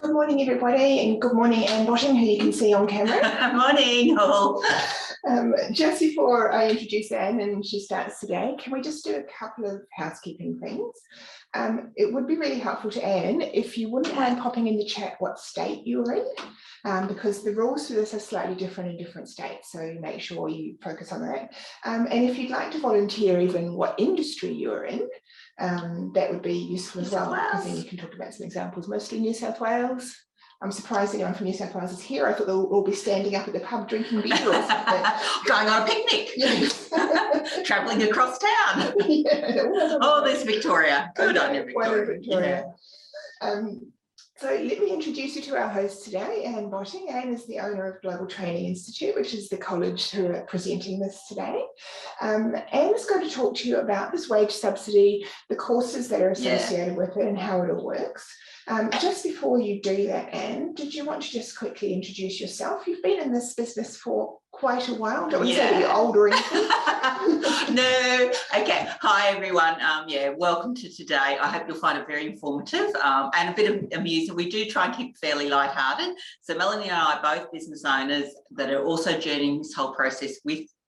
Good morning, everybody, and good morning, Anne Bottom, who you can see on camera. Morning, all. Just before I introduce Anne and she starts today, can we just do a couple of housekeeping things? It would be really helpful to Anne if you wouldn't mind popping in the chat what state you're in, because the rules for this are slightly different in different states, so make sure you focus on that. And if you'd like to volunteer even what industry you're in, that would be useful as well, because then you can talk about some examples, mostly New South Wales. I'm surprised anyone from New South Wales is here. I thought they'll all be standing up at the pub drinking beer or something. Going on a picnic. Yes. Travelling across town. Yeah. Oh, there's Victoria. Good on you, Victoria. So let me introduce you to our host today, Anne Botting. Anne is the owner of Global Training Institute, which is the college who are presenting this today. Anne is going to talk to you about this wage subsidy, the courses that are associated with it and how it all works. Just before you do that, Anne, did you want to just quickly introduce yourself? You've been in this business for quite a while. Don't want to say that you're old or anything. No. Okay. Hi, everyone. Welcome to today. I hope you'll find it very informative and a bit of amusing. We do try and keep it fairly lighthearted. So Melanie and I are both business owners that are also journeying this whole process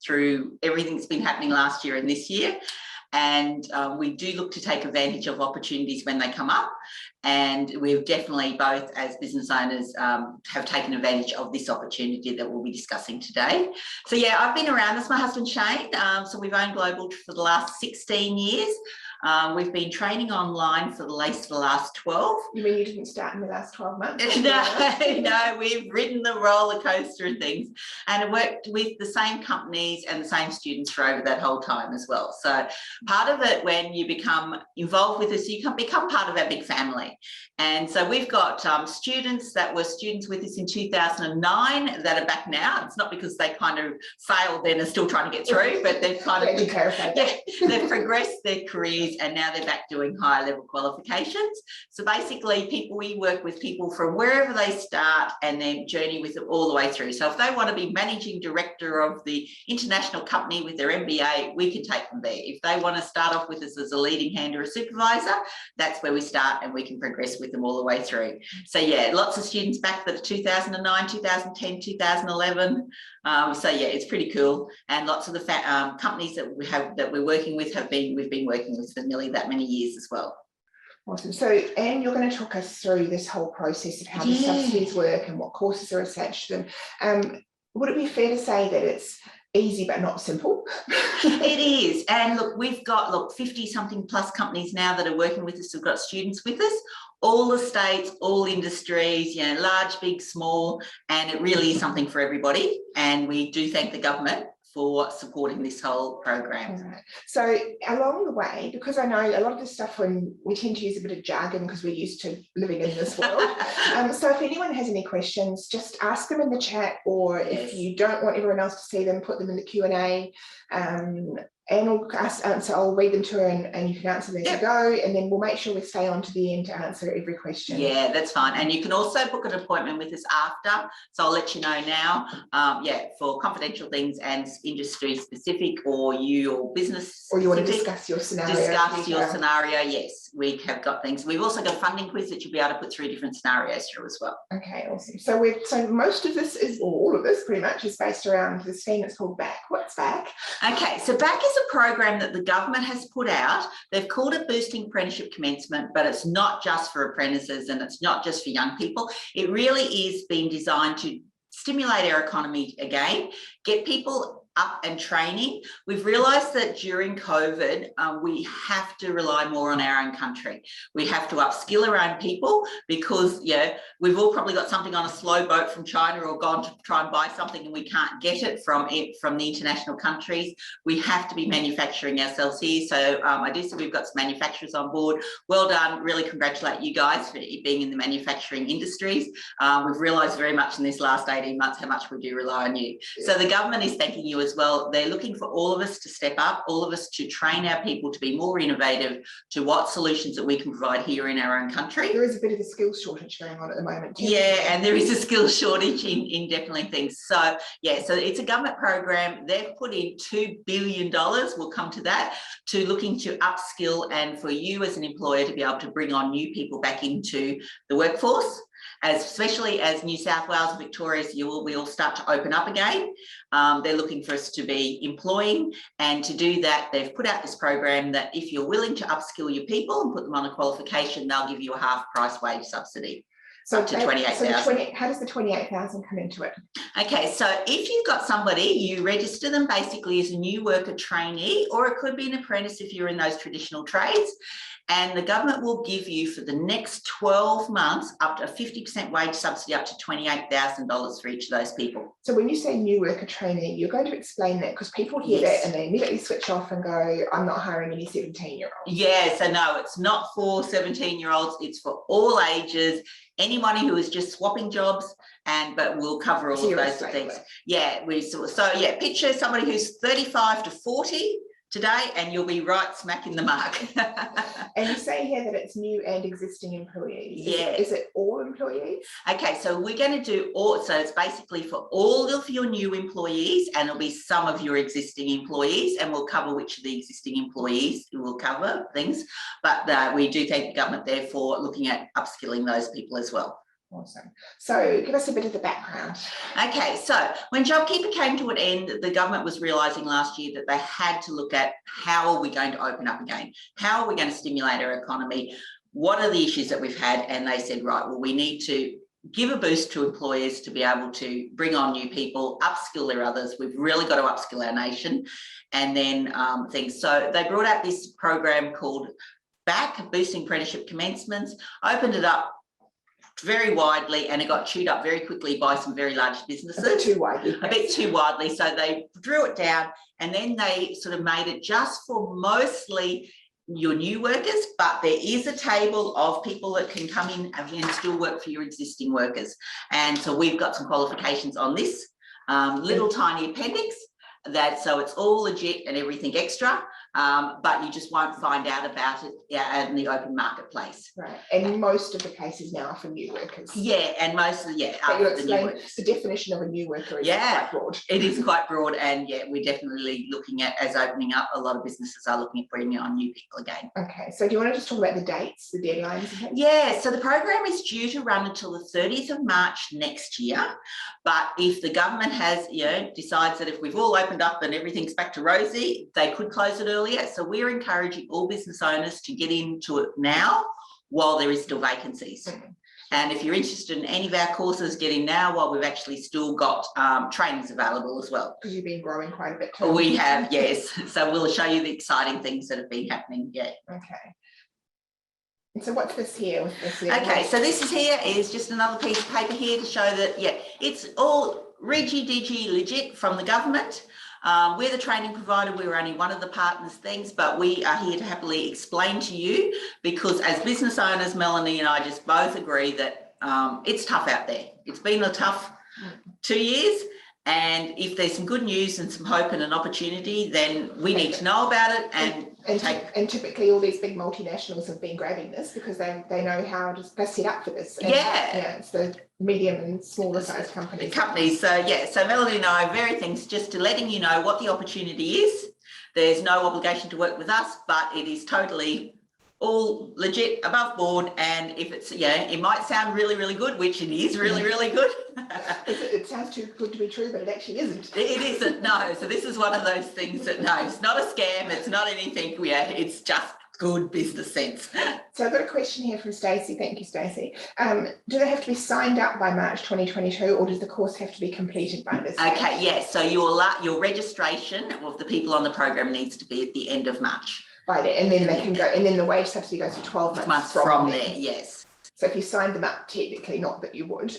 through everything that's been happening last year and this year. And we do look to take advantage of opportunities when they come up. And we've definitely both as business owners have taken advantage of this opportunity that we'll be discussing today. So yeah, I've been around. That's my husband, Shane. So we've owned Global for the last 16 years. We've been training online for at least the last 12. You mean you didn't start in the last 12 months? No, we've ridden the roller coaster and things, and worked with the same companies and the same students for over that whole time as well. So part of it, when you become involved with us, you can become part of our big family. And so we've got students that were students with us in 2009 that are back now. It's not because they kind of failed then and are still trying to get through, but they've kind of they've progressed their careers and now they're back doing higher level qualifications. So basically we work with people from wherever they start and then journey with them all the way through. So if they want to be managing director of the international company with their MBA, we can take them there. If they want to start off with us as a leading hand or a supervisor, that's where we start and we can progress with them all the way through. So yeah, lots of students back that are 2009, 2010, 2011. So yeah, it's pretty cool. And lots of the companies that we're working with we've been working with for nearly that many years as well. Awesome. So Anne, you're going to talk us through this whole process of how the subsidies work and what courses are attached to them. Would it be fair to say that it's easy but not simple? It is. And look, we've got 50 something plus companies now that are working with us, who've got students with us, all the states, all industries, you know, large, big, small, and it really is something for everybody. And we do thank the government for supporting this whole program. Right. So along the way, because I know a lot of this stuff, when we tend to use a bit of jargon because we're used to living in this world. So if anyone has any questions, just ask them in the chat, or if you don't want everyone else to see them, put them in the Q&A. And I'll read them to her and you can answer them as you go, and then we'll make sure we stay on to the end to answer every question. Yeah, that's fine. And you can also book an appointment with us after. So I'll let you know now, for confidential things and industry specific, or your business or you want to discuss your scenario. Yes, we have got things. We've also got a funding quiz that you'll be able to put through different scenarios through as well. Okay, awesome. So most of this all of this pretty much is based around this thing that's called BAC. What's BAC? Okay, so BAC is a program that the government has put out. They've called it Boosting Apprenticeship Commencement, but it's not just for apprentices and it's not just for young people. It really is being designed to stimulate our economy again, get people up and training. We've realised that during COVID, we have to rely more on our own country. We have to upskill our own people because, we've all probably got something on a slow boat from China or gone to try and buy something and we can't get it from the international countries. We have to be manufacturing ourselves here. So I do see we've got some manufacturers on board. Well done. Really congratulate you guys for being in the manufacturing industries. We've realised very much in this last 18 months how much we do rely on you. So the government is thanking you as well. They're looking for all of us to step up, all of us to train our people to be more innovative to what solutions that we can provide here in our own country. There is a bit of a skills shortage going on at the moment. And there is a skills shortage in definitely things. So so it's a government program. They've put in $2 billion, we'll come to that, to looking to upskill and for you as an employer to be able to bring on new people back into the workforce. especially as New South Wales and Victoria, we all start to open up again. They're looking for us to be employing, and to do that, they've put out this program that if you're willing to upskill your people and put them on a qualification, they'll give you a half price wage subsidy. So up to 28,000. How does the 28,000 come into it? Okay, so if you've got somebody, you register them basically as a new worker trainee, or it could be an apprentice if you're in those traditional trades. And the government will give you for the next 12 months up to a 50% wage subsidy up to $28,000 for each of those people. So when you say new worker trainee, you're going to explain that, because people hear that and they immediately switch off and go, I'm not hiring any 17-year-olds. Yeah, so no, it's not for 17-year-olds, it's for all ages, anybody who is just swapping jobs, but we'll cover all of those things. Yeah, yeah, picture somebody who's 35 to 40 today, and you'll be right smack in the mark. And you say here that it's new and existing employees. Yeah. Is it all employees? Okay, so we're going to do all, so it's basically for all of your new employees, and it'll be some of your existing employees, and we'll cover which of the existing employees will cover things. But we do thank the government there for looking at upskilling those people as well. Awesome. So give us a bit of the background. Okay, so when JobKeeper came to an end, the government was realising last year that they had to look at how are we going to open up again? How are we going to stimulate our economy? What are the issues that we've had? And they said, right, well, we need to give a boost to employers to be able to bring on new people, upskill their others. We've really got to upskill our nation, and then things. So they brought out this program called BAC, Boosting Apprenticeship Commencements, opened it up very widely, and it got chewed up very quickly by some very large businesses. A bit too widely. A bit too widely. So they drew it down, and then they sort of made it just for mostly your new workers, but there is a table of people that can come in and still work for your existing workers. And so we've got some qualifications on this little tiny appendix, so it's all legit and everything extra, but you just won't find out about it in the open marketplace. Right, and most of the cases now are for new workers. Yeah, and mostly, But you explain the definition of a new worker is quite broad. It is quite broad, and yeah, we're definitely looking at, as opening up, a lot of businesses are looking at bringing on new people again. Okay, so do you want to just talk about the dates, the deadlines? Yeah, so the program is due to run until the 30th of March next year, but if the government has, decides that if we've all opened up and everything's back to rosy, they could close it earlier. So we're encouraging all business owners to get into it now while there is still vacancies. And if you're interested in any of our courses, get in now while we've actually still got trainings available as well. Because you've been growing quite a bit too. We have, yes. So we'll show you the exciting things that have been happening. Yeah. Okay. And so what's this here with this? Okay, so this is just another piece of paper here to show that, it's all riggy-diggy legit from the government. We're the training provider, we're only one of the partners things, but we are here to happily explain to you, because as business owners, Melanie and I just both agree that it's tough out there. It's been a tough 2 years, and if there's some good news and some hope and an opportunity, then we need to know about it and typically all these big multinationals have been grabbing this because they know how they're set up for this. And it's the medium and smaller sized companies. So Melanie and I are very things just to letting you know what the opportunity is. There's no obligation to work with us, but it is totally all legit, above board, and if it's, it might sound really, really good, which it is really, really good. It sounds too good to be true, but it actually isn't. It isn't, no. So this is one of those things that, no, it's not a scam, it's not anything, it's just good business sense. So I've got a question here from Stacey. Thank you, Stacey. Do they have to be signed up by March 2022, or does the course have to be completed by this? Okay, yes. So your registration of the people on the program needs to be at the end of March. Right, and then they can go, and then the wage subsidy goes for 12 months from there. Yes. So if you signed them up, technically, not that you would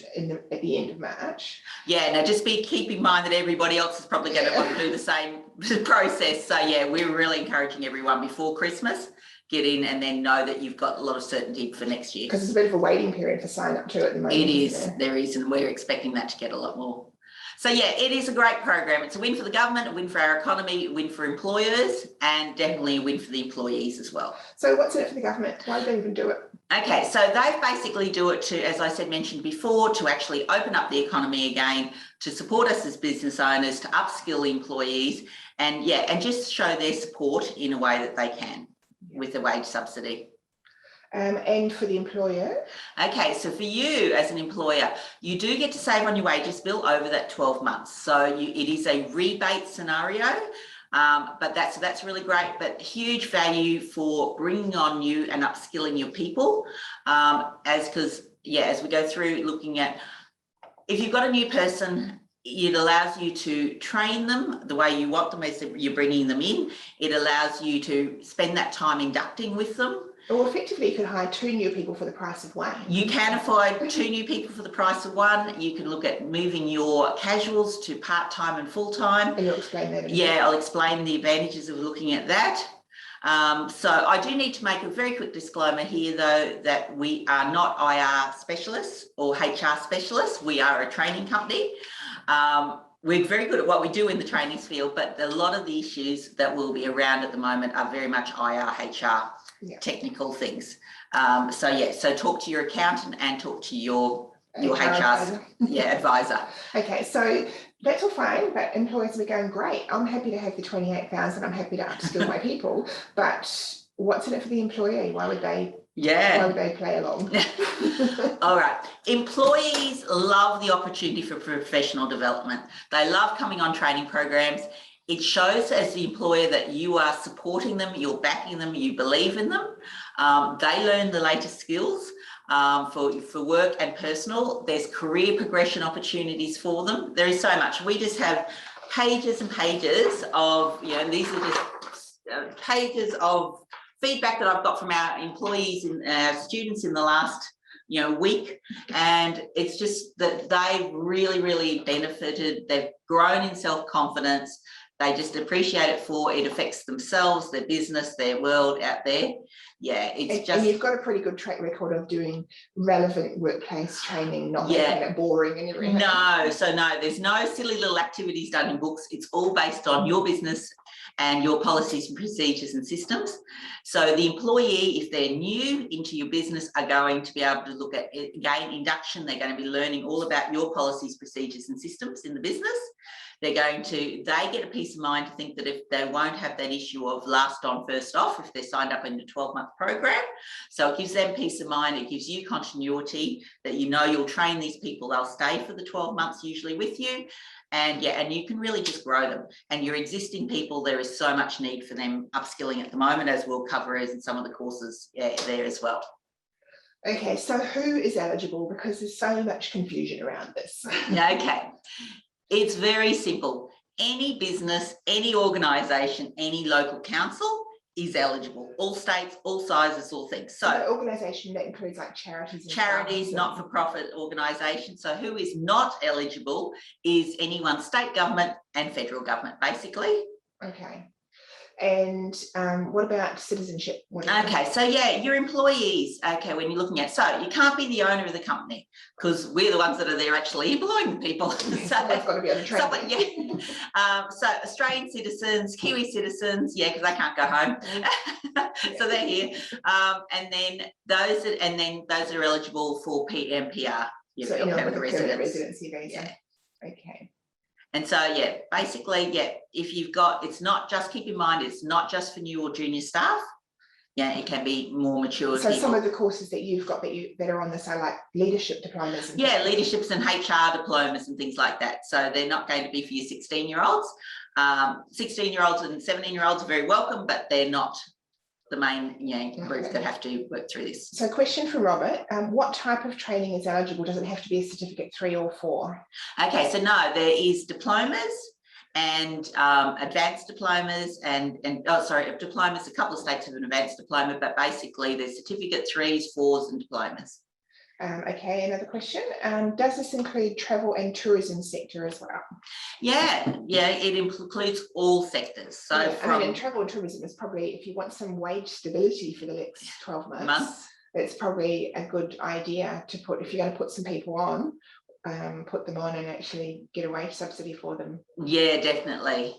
at the end of March. Yeah, now just keep in mind that everybody else is probably going to want to do the same process. So we're really encouraging everyone before Christmas, get in and then know that you've got a lot of certainty for next year. Because there's a bit of a waiting period for sign up to it at the moment. It is, there is, and we're expecting that to get a lot more. So it is a great program. It's a win for the government, a win for our economy, a win for employers, and definitely a win for the employees as well. So what's in it for the government? Why do they even do it? Okay, so they basically do it to, as I mentioned before, to actually open up the economy again, to support us as business owners, to upskill employees, and just show their support in a way that they can with the wage subsidy. And for the employer? Okay, so for you as an employer, you do get to save on your wages bill over that 12 months. So it is a rebate scenario, but that's really great, but huge value for bringing on new and upskilling your people, as we go through looking at, if you've got a new person, it allows you to train them the way you want them as you're bringing them in. It allows you to spend that time inducting with them. Or effectively, you could hire 2 new people for the price of 1. You can afford 2 new people for the price of 1. You can look at moving your casuals to part-time and full-time. And you'll explain that. I'll explain the advantages of looking at that. So I do need to make a very quick disclaimer here, though, that we are not IR specialists or HR specialists. We are a training company. We're very good at what we do in the training field, but a lot of the issues that will be around at the moment are very much IR, HR, technical things. So talk to your accountant and talk to your HR's advisor. Okay, so that's all fine, but employers are going, great, I'm happy to have the 28,000, I'm happy to upskill my people, but what's in it for the employee? Why would they play along? All right. Employees love the opportunity for professional development. They love coming on training programs. It shows as the employer that you are supporting them, you're backing them, you believe in them. They learn the latest skills for work and personal. There's career progression opportunities for them. There is so much. We just have pages and pages of, these are just pages of feedback that I've got from our employees and our students in the last week, and it's just that they've really benefited. They've grown in self-confidence. They just appreciate it for it affects themselves, their business, their world out there. And you've got a pretty good track record of doing relevant workplace training, not making it boring and everything. No, there's no silly little activities done in books. It's all based on your business and your policies and procedures and systems. So the employee, if they're new into your business, are going to be able to look at, again, induction. They're going to be learning all about your policies, procedures and systems in the business. They get a peace of mind to think that if they won't have that issue of last on, first off, if they're signed up in a 12-month program. So it gives them peace of mind. It gives you continuity that you'll train these people. They'll stay for the 12 months usually with you. And you can really just grow them. And your existing people, there is so much need for them upskilling at the moment, as we'll cover in some of the courses there as well. Okay, so who is eligible? Because there's so much confusion around this. Okay, it's very simple. Any business, any organisation, any local council is eligible. All states, all sizes, all things. So organisation, that includes like charities, not-for-profit organisations. So who is not eligible is anyone state government and federal government, basically. Okay. And what about citizenship? Your employees. Okay, when you're looking at, so you can't be the owner of the company because we're the ones that are there actually employing the people. So they've got to be on the training. So Australian citizens, Kiwi citizens, because they can't go home, so they're here. And then those are eligible for PMPR. So permanent residency visa. Okay. And so, basically, if you've got, it's not just, keep in mind, it's not just for new or junior staff. It can be more mature. So some of the courses that you've got that are on the side, like leadership diplomas. Leaderships and HR diplomas and things like that. So they're not going to be for your 16-year-olds. 16-year-olds and 17-year-olds are very welcome, but they're not the main group that have to work through this. So question for Robert, what type of training is eligible? Does it have to be a certificate 3 or 4? Okay, so no, there is diplomas and advanced diplomas diplomas. A couple of states have an advanced diploma, but basically there's certificate 3s, 4s and diplomas. Okay, another question. Does this include travel and tourism sector as well? It includes all sectors. So and travel and tourism is probably, if you want some wage stability for the next 12 months, it's probably a good idea to put, if you're going to put some people on, put them on and actually get a wage subsidy for them. Definitely.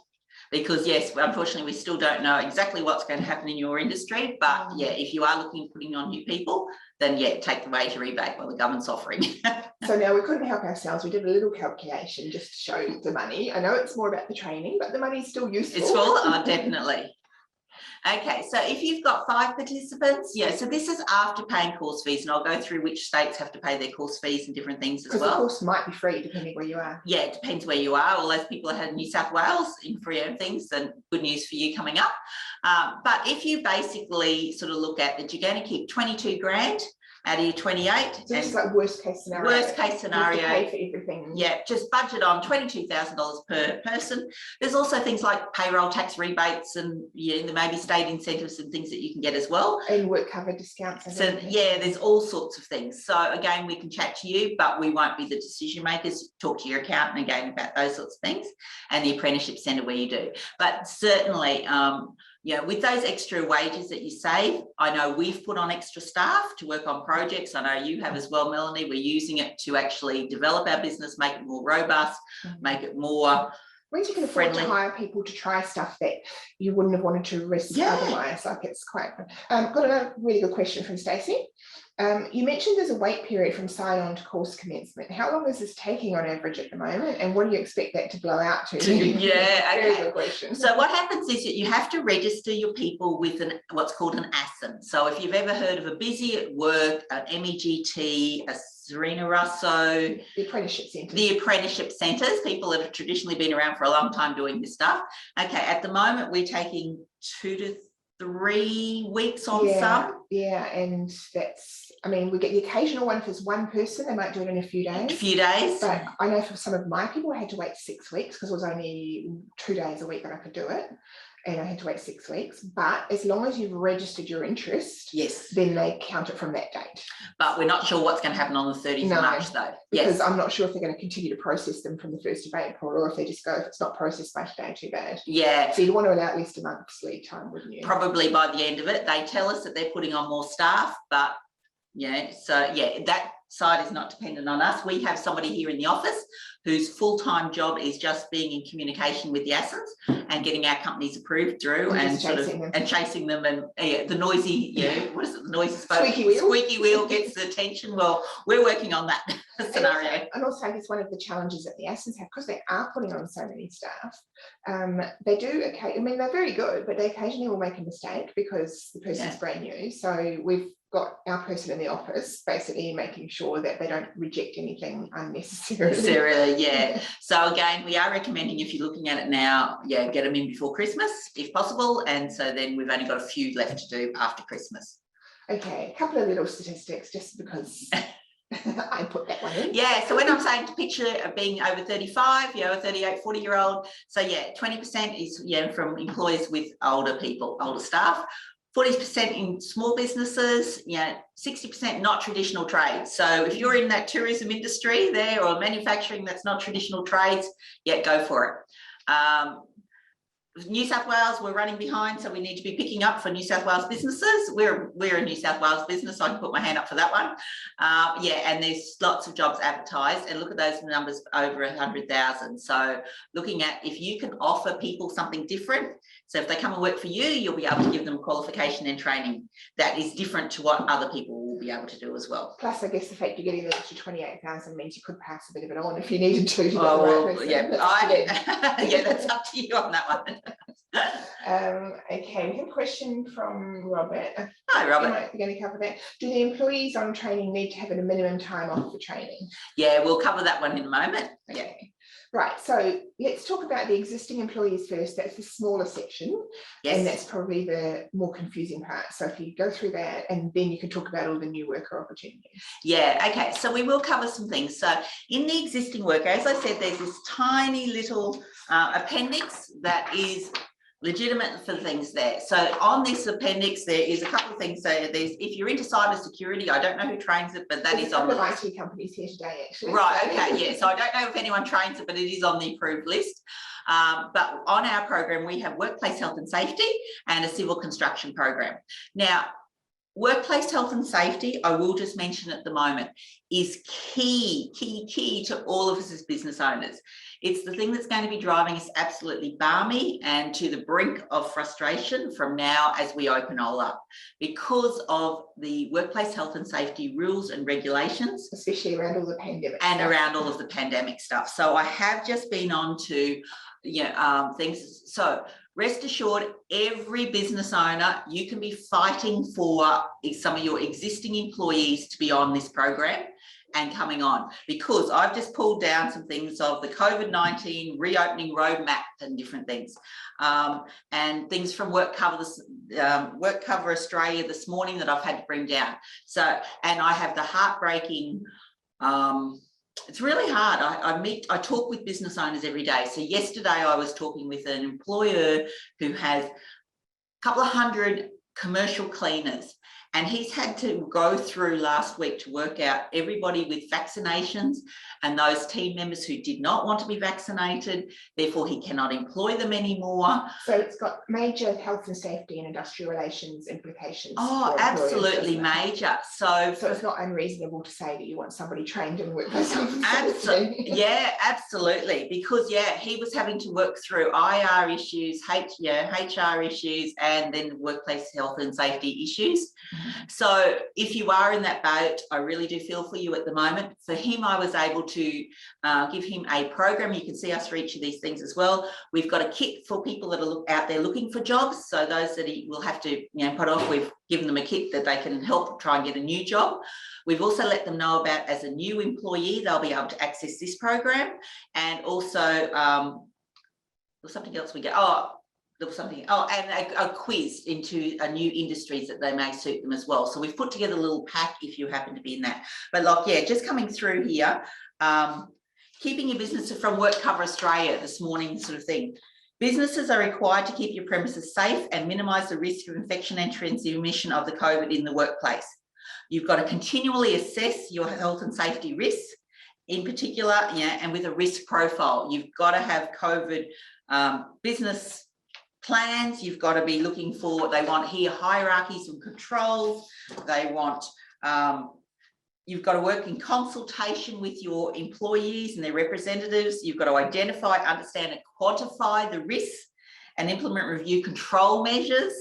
Because unfortunately, we still don't know exactly what's going to happen in your industry. But if you are looking at putting on new people, then take the wage rebate what the government's offering. So now we couldn't help ourselves. We did a little calculation just to show the money. I know it's more about the training, but the money's still useful. It's full, definitely. Okay, so if you've got 5 participants, yeah, so this is after paying course fees, and I'll go through which states have to pay their course fees and different things as Because well. the course might be free depending where you are. Yeah, it depends where you are. All those people that had New South Wales in free and things, then good news for you coming up. But if you basically sort of look at that, you're going to keep 22 grand out of your 28. So this is like worst case scenario. Worst case scenario. You have to pay for everything. Yeah, just budget on $22,000 per person. There's also things like payroll tax rebates, and yeah, there may be state incentives and things that you can get as well. And work cover discounts. So yeah, there's all sorts of things. So again, we can chat to you, but we won't be the decision makers. Talk to your accountant again about those sorts of things, and the apprenticeship centre where you do. But certainly, yeah, with those extra wages that you save, I know we've put on extra staff to work on projects. I know you have as well, Melanie. We're using it to actually develop our business, make it more robust, make it more Whereas you can afford to hire people to try stuff that you wouldn't have wanted to risk otherwise. Like it's quite got another really good question from Stacey. You mentioned there's a wait period from sign-on to course commencement. How long is this taking on average at the moment, and what do you expect that to blow out to? Yeah, very good question. So what happens is that you have to register your people with what's called an ASIN. So if you've ever heard of a Busy at Work, an MEGT, a Serena Russo, the apprenticeship centres. The apprenticeship centres, people that have traditionally been around for a long time doing this stuff. Okay, at the moment we're taking 2 to 3 weeks on some. Yeah, and that's, I mean, we get the occasional one if it's one person, they might do it in a few days. A few days. But I know for some of my people, I had to wait 6 weeks because it was only 2 days a week that I could do it. And I had to wait 6 weeks. But as long as you've registered your interest, yes, then they count it from that date. But we're not sure what's going to happen on the 30th of March, though. Because I'm not sure if they're going to continue to process them from the 1st of April, or if they just go, if it's not processed by today, too bad. Yeah. So you'd want to allow at least a month's lead time, wouldn't you? Probably by the end of it. They tell us that they're putting on more staff, but yeah, so yeah, that side is not dependent on us. We have somebody here in the office whose full-time job is just being in communication with the ASINs and getting our companies approved through and sort of and chasing them, and the noisy, what is it, the noisy squeaky wheel gets the attention. Well, we're working on that scenario. And also, I guess one of the challenges that the ASINs have, because they are putting on so many staff, they do, I mean, they're very good, but they occasionally will make a mistake because the person's brand new. So we've got our person in the office basically making sure that they don't reject anything unnecessarily. Yeah. So again, we are recommending, if you're looking at it now, get them in before Christmas if possible, and so then we've only got a few left to do after Christmas. Okay, a couple of little statistics just because I put that one in. Yeah, so when I'm saying to picture of being over 35, a 38, 40-year-old, so 20% is from employees with older people, older staff. 40% in small businesses, 60% not traditional trades. So if you're in that tourism industry there, or manufacturing that's not traditional trades, go for it. New South Wales, we're running behind, so we need to be picking up for New South Wales businesses. We're a New South Wales business, so I can put my hand up for that one. And there's lots of jobs advertised, and look at those numbers, over 100,000. So looking at if you can offer people something different, so if they come and work for you, you'll be able to give them qualification and training that is different to what other people will be able to do as well. Plus, I guess the fact you're getting the extra 28,000 means you could pass a bit of it on if you needed to. That's up to you on that one. Okay, we have a question from Robert. Hi, Robert. We're going to cover that. Do the employees on training need to have a minimum time off for training? Yeah, we'll cover that one in a moment. Okay. Right, so let's talk about the existing employees first. That's the smaller section, and that's probably the more confusing part. So if you go through that, and then you can talk about all the new worker opportunities. Yeah, okay, so we will cover some things. So in the existing worker, as I said, there's this tiny little appendix that is legitimate for things there. So on this appendix, there is a couple of things. So there's, if you're into cyber security, I don't know who trains it, but there's is on the IT companies here today, actually. Right, okay, so I don't know if anyone trains it, but it is on the approved list. But on our program, we have workplace health and safety and a civil construction program. Now, workplace health and safety, I will just mention at the moment, is key to all of us as business owners. It's the thing that's going to be driving us absolutely balmy and to the brink of frustration from now as we open all up, because of the workplace health and safety rules and regulations, especially around all the pandemic and around all of the pandemic stuff. So I have just been on to things. So Rest assured, every business owner, you can be fighting for some of your existing employees to be on this program and coming on, because I've just pulled down some things of the COVID-19 reopening roadmap and different things, and things from Work Cover Australia this morning that I've had to bring down. So, and I have the heartbreaking, it's really hard. I talk with business owners every day. So yesterday I was talking with an employer who has a couple of hundred commercial cleaners, and he's had to go through last week to work out everybody with vaccinations and those team members who did not want to be vaccinated. Therefore, he cannot employ them anymore. So it's got major health and safety and industrial relations implications. Oh, absolutely major. So it's not unreasonable to say that you want somebody trained in workplace health and safety. Yeah, absolutely. Because he was having to work through IR issues, HR issues, and then workplace health and safety issues. So if you are in that boat, I really do feel for you at the moment. For him, I was able to give him a program. You can see us for each of these things as well. We've got a kit for people that are out there looking for jobs. So those that he will have to put off, we've given them a kit that they can help try and get a new job. We've also let them know about, as a new employee, they'll be able to access this program. And also there's something else we get. And a quiz into a new industries that they may suit them as well. So we've put together a little pack if you happen to be in that. But just coming through here, keeping your business from Work Cover Australia this morning sort of thing. Businesses are required to keep your premises safe and minimise the risk of infection and transmission of the COVID in the workplace. You've got to continually assess your health and safety risks, in particular, and with a risk profile. You've got to have COVID business plans. You've got to be looking for, they want here hierarchies and controls. They want, you've got to work in consultation with your employees and their representatives. You've got to identify, understand and quantify the risks and implement review control measures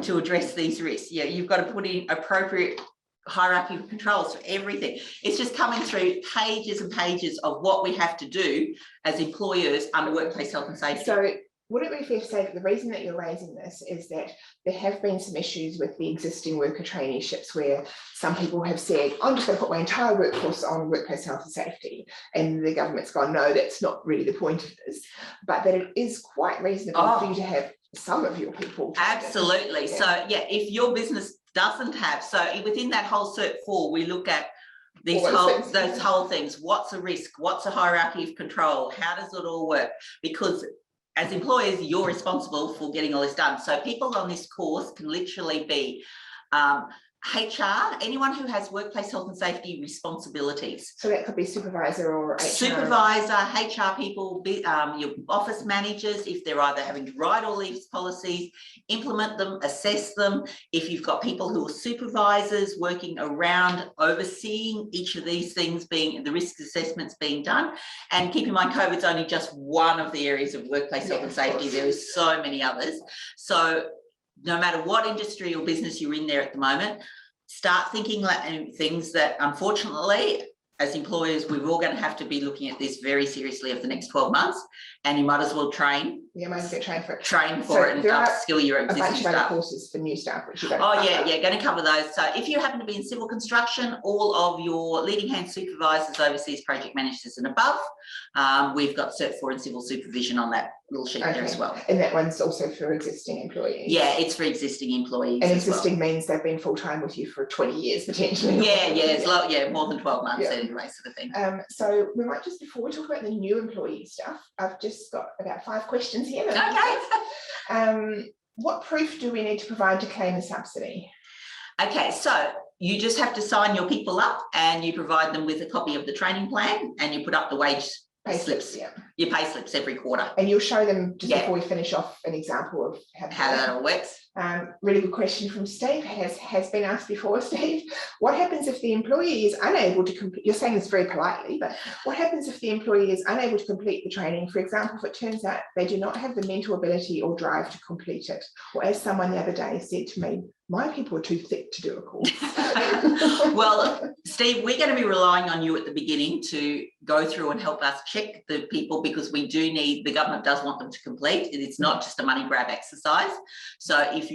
to address these risks. You've got to put in appropriate hierarchy of controls for everything. It's just coming through pages and pages of what we have to do as employers under workplace health and safety. So would it be fair to say that the reason that you're raising this is that there have been some issues with the existing worker traineeships where some people have said, I'm just going to put my entire workforce on workplace health and safety, and the government's gone, no, that's not really the point of this, but that it is quite reasonable for you to have some of your people. Absolutely. So if your business doesn't have, so within that whole Cert 4, we look at those whole things. What's a risk? What's a hierarchy of control? How does it all work? Because as employers, you're responsible for getting all this done. So people on this course can literally be HR, anyone who has workplace health and safety responsibilities. So that could be supervisor or HR. Supervisor, HR people, your office managers, if they're either having to write all these policies, implement them, assess them. If you've got people who are supervisors working around overseeing each of these things, being the risk assessments being done. And keep in mind, COVID's only just one of the areas of workplace health and safety. There is so many others. So no matter what industry or business you're in there at the moment, start thinking things that, unfortunately, as employers, we're all going to have to be looking at this very seriously over the next 12 months, and you might as well train. You might as well get trained for it. Train for it and upskill your existing staff. A bunch of other courses for new staff, which you don't going to cover those. So if you happen to be in civil construction, all of your leading hand supervisors, overseas project managers and above, we've got Cert 4 in civil supervision on that little sheet there as well. And that one's also for existing employees? Yeah, it's for existing employees. And existing means they've been full-time with you for 20 years potentially. More than 12 months anyway, sort of thing. So we might just, before we talk about the new employee stuff, I've just got about 5 questions here. Okay. What proof do we need to provide to claim a subsidy? Okay, so you just have to sign your people up and you provide them with a copy of the training plan, and you put up the wage slips, your pay slips every quarter. And you'll show them just before we finish off an example of how that all works. Really good question from Steve, has been asked before, Steve. What happens if the employee is unable to complete, you're saying this very politely, but what happens if the employee is unable to complete the training? For example, if it turns out they do not have the mental ability or drive to complete it, or as someone the other day said to me, my people are too thick to do a course. Well, Steve, we're going to be relying on you at the beginning to go through and help us check the people, because we do need, the government does want them to complete. It's not just a money grab exercise. So if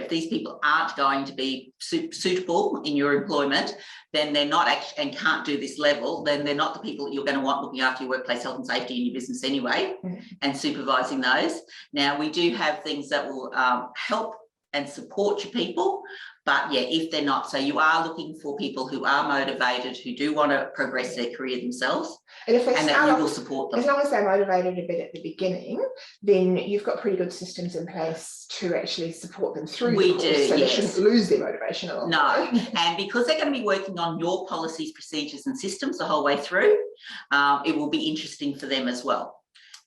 these people aren't going to be suitable in your employment, then they're not actually, and can't do this level, then they're not the people that you're going to want looking after your workplace health and safety in your business anyway, and supervising those. Now, we do have things that will help and support your people, but yeah, if they're not, so you are looking for people who are motivated, who do want to progress their career themselves, and if they and that you will support them. As long as they're motivated a bit at the beginning, then you've got pretty good systems in place to actually support them through the course, so they shouldn't lose their motivation along the way. And because they're going to be working on your policies, procedures and systems the whole way through, it will be interesting for them as well.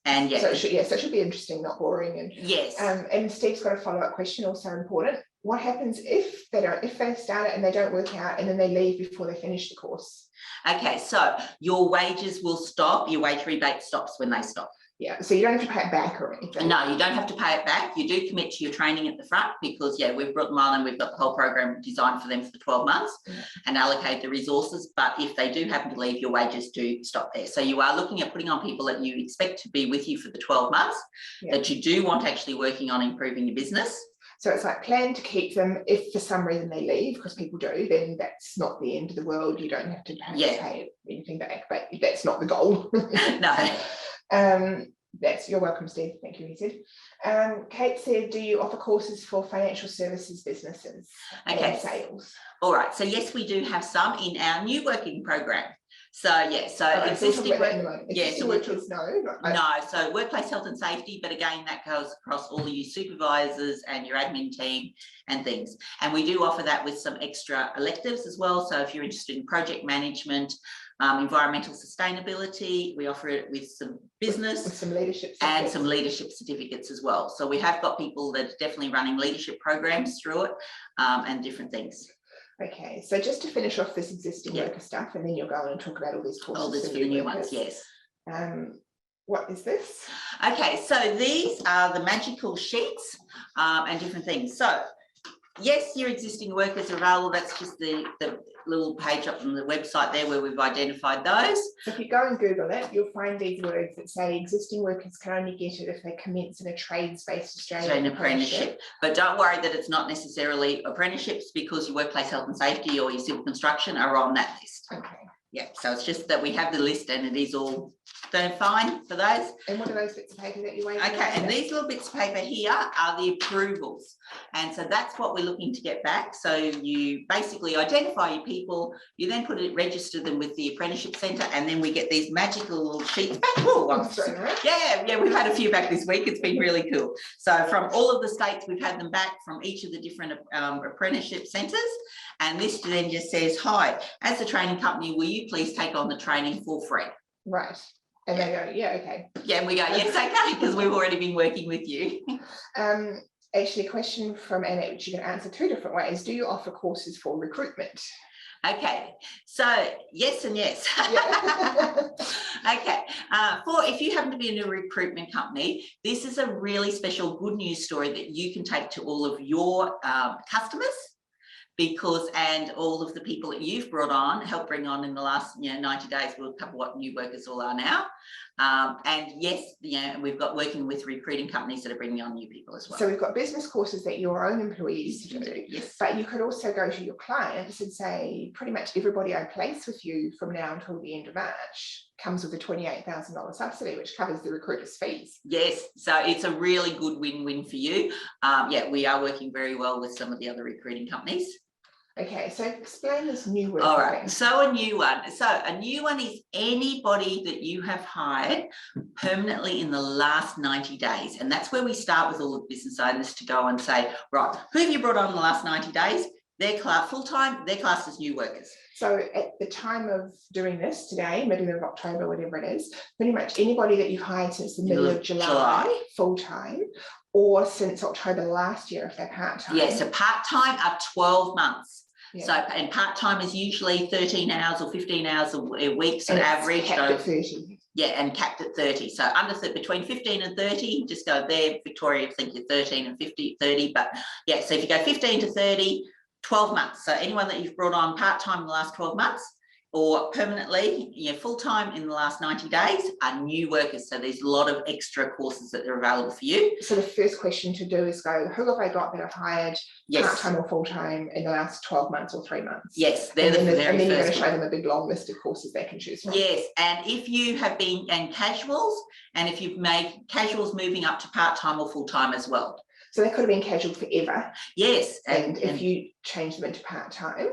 And so it should be interesting, not boring. And yes. And Steve's got a follow-up question, also important. What happens if they start it and they don't work out and then they leave before they finish the course? Okay, so your wages will stop, your wage rebate stops when they stop. Yeah, so you don't have to pay it back or anything. No, you don't have to pay it back. You do commit to your training at the front, because we've brought them on and we've got the whole program designed for them for the 12 months and allocate the resources. But if they do happen to leave, your wages do stop there. So you are looking at putting on people that you expect to be with you for the 12 months, that you do want actually working on improving your business. So it's like plan to keep them. If for some reason they leave, because people do, then that's not the end of the world. You don't have to pay anything back, but that's not the goal. No. You're welcome, Steve. Thank you, he said. Kate said, do you offer courses for financial services businesses and sales? All right. So yes, we do have some in our new working program. So existing workers, so workplace health and safety, but again, that goes across all of your supervisors and your admin team and things. And we do offer that with some extra electives as well. So if you're interested in project management, environmental sustainability, we offer it with some business, with some leadership and some leadership certificates as well. So we have got people that are definitely running leadership programs through it, and different things. Okay, so just to finish off this existing worker stuff, and then you'll go on and talk about all these courses. All this for the new ones, yes. What is this? Okay, so these are the magical sheets and different things. So yes, your existing workers are available. That's just the little page up on the website there where we've identified those. So if you go and Google it, you'll find these words that say existing workers can only get it if they commence in a trades-based Australian apprenticeship. But don't worry that it's not necessarily apprenticeships, because your workplace health and safety or your civil construction are on that list. Okay. Yeah, so it's just that we have the list and it is all fine for those. And what are those bits of paper that you're waiting for? Okay, and these little bits of paper here are the approvals. And so that's what we're looking to get back. So you basically identify your people, you then register them with the apprenticeship centre, and then we get these magical little sheets back. Yeah, we've had a few back this week. It's been really cool. So from all of the states, we've had them back from each of the different apprenticeship centres. And this then just says, hi, as a training company, will you please take on the training for free? Right. And they go, yeah, okay. Yeah, and we go, yes, okay, because we've already been working with you. Actually, a question from Annette, which you can answer two different ways. Do you offer courses for recruitment? Okay, so yes and yes. Okay, if you happen to be in a recruitment company, this is a really special good news story that you can take to all of your customers. And all of the people that you've brought on, helped bring on in the last 90 days, we'll cover what new workers all are now. And yes, we've got working with recruiting companies that are bringing on new people as well. So we've got business courses that your own employees do. Yes. But you could also go to your clients and say, pretty much everybody I place with you from now until the end of March comes with a $28,000 subsidy, which covers the recruiter's fees. Yes, so it's a really good win-win for you. We are working very well with some of the other recruiting companies. Okay, so explain this new word. All right, so a new one. So a new one is anybody that you have hired permanently in the last 90 days. And that's where we start with all the business owners to go and say, right, who have you brought on in the last 90 days? They're full-time, they're classed as new workers. So at the time of doing this today, middle of October, whatever it is, pretty much anybody that you've hired since the middle of July. Full-time, or since October last year if they're part-time? Yeah, so part-time are 12 months. Yeah. So, and part-time is usually 13 hours or 15 hours a week, so and it's average. capped at 30. Yeah, and capped at 30. So between 15 and 30, just go there. Victoria, I think you're 13 and 30. But yeah, so if you go 15 to 30, 12 months. So anyone that you've brought on part-time in the last 12 months or permanently, full-time in the last 90 days are new workers. So there's a lot of extra courses that are available for you. So the first question to do is go, who have I got that have hired part-time or full-time in the last 12 months or 3 months? Yes, they're the very first. And then you're going to show them a big long list of courses they can choose from. Yes, and if you have been in casuals, and if you've made casuals moving up to part-time or full-time as well. So they could have been casual forever. Yes. And if you change them into part-time,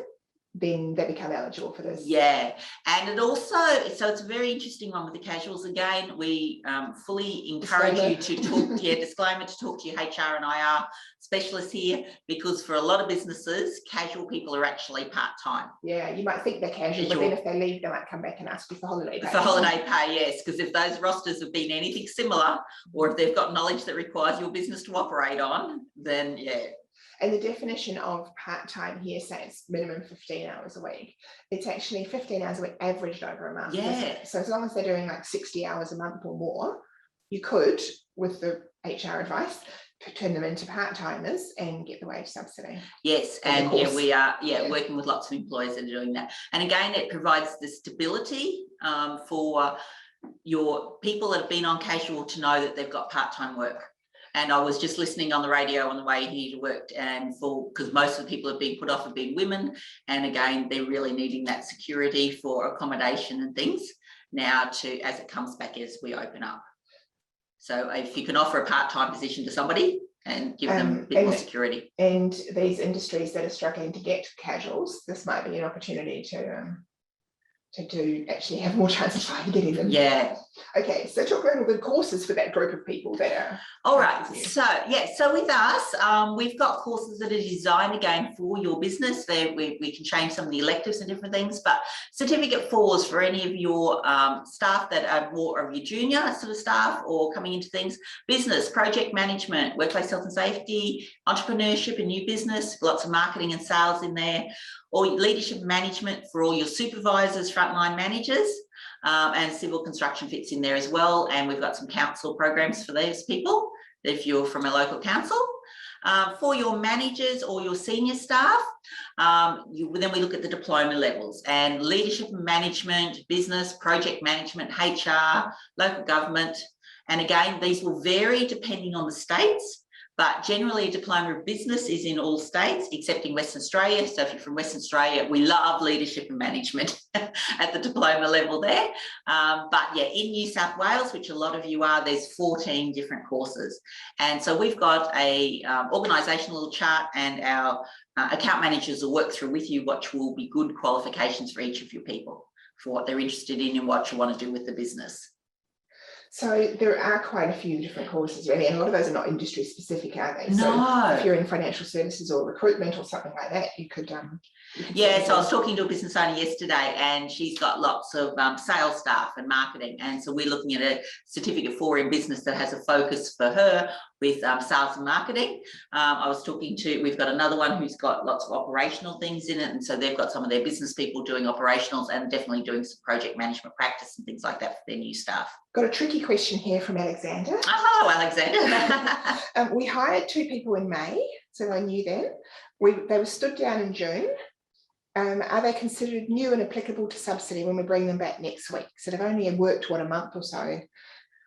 then they become eligible for this. Yeah, and it also, so it's a very interesting one with the casuals. Again, we fully encourage you to talk, disclaimer, to talk to your HR and IR specialists here, because for a lot of businesses, casual people are actually part-time. Yeah, you might think they're casual, but then if they leave, they might come back and ask you for holiday pay. For holiday pay, yes, because if those rosters have been anything similar, or if they've got knowledge that requires your business to operate on, then yeah. And the definition of part-time here says minimum 15 hours a week. It's actually 15 hours a week averaged over a month. Yeah. So as long as they're doing like 60 hours a month or more, you could, with the HR advice, turn them into part-timers and get the wage subsidy. Yes, and we are working with lots of employers that are doing that. And again, it provides the stability for your people that have been on casual to know that they've got part-time work. And I was just listening on the radio on the way here to work, and because most of the people have been put off have been women, and again they're really needing that security for accommodation and things now to as it comes back as we open up. So if you can offer a part-time position to somebody and give them a bit more security. And these industries that are struggling to get casuals, this might be an opportunity to actually have more chances of getting them. Yeah. Okay, so talk about the courses for that group of people that are. All right. So so with us, we've got courses that are designed again for your business. We can change some of the electives and different things, but certificate 4s for any of your staff that are more of your junior sort of staff or coming into things. Business, project management, workplace health and safety, entrepreneurship and new business, lots of marketing and sales in there. Or leadership management for all your supervisors, frontline managers, and civil construction fits in there as well. And we've got some council programs for those people if you're from a local council. For your managers or your senior staff, then we look at the diploma levels and leadership management, business, project management, HR, local government. And again, these will vary depending on the states. But generally, a diploma of business is in all states, except in Western Australia. So if you're from Western Australia, we love leadership and management at the diploma level there. But yeah, in New South Wales, which a lot of you are, there's 14 different courses. And so we've got a organisational chart, and our account managers will work through with you what will be good qualifications for each of your people, for what they're interested in and what you want to do with the business. So there are quite a few different courses really, and a lot of those are not industry specific, are they? No. So if you're in financial services or recruitment or something like that, you could yeah, so I was talking to a business owner yesterday, and she's got lots of sales staff and marketing, and so we're looking at a certificate 4 in business that has a focus for her with sales and marketing. We've got another one who's got lots of operational things in it, and so they've got some of their business people doing operationals and definitely doing some project management practice and things like that for their new staff. Got a tricky question here from Alexander. Oh, Alexander. We hired 2 people in May, so I knew then. They were stood down in June. Are they considered new and applicable to subsidy when we bring them back next week? So they've only worked, a month or so.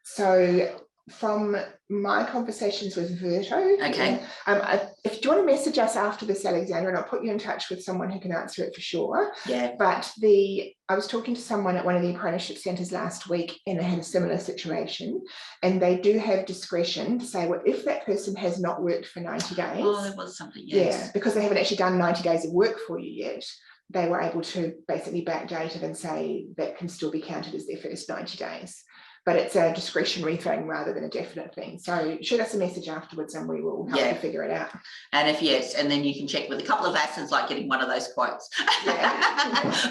So from my conversations with Verto, okay. If you want to message us after this, Alexandra, and I'll put you in touch with someone who can answer it for sure. Yeah. But I was talking to someone at one of the apprenticeship centres last week, and they had a similar situation, and they do have discretion to say, well, if that person has not worked for 90 days. Oh, there was something, yes. Yeah, because they haven't actually done 90 days of work for you yet. They were able to basically backdate it and say that can still be counted as their first 90 days. but it's a discretionary thing rather than a definite thing. So shoot us a message afterwards and we will help you figure it out. And if yes, and then you can check with a couple of acids, like getting one of those quotes.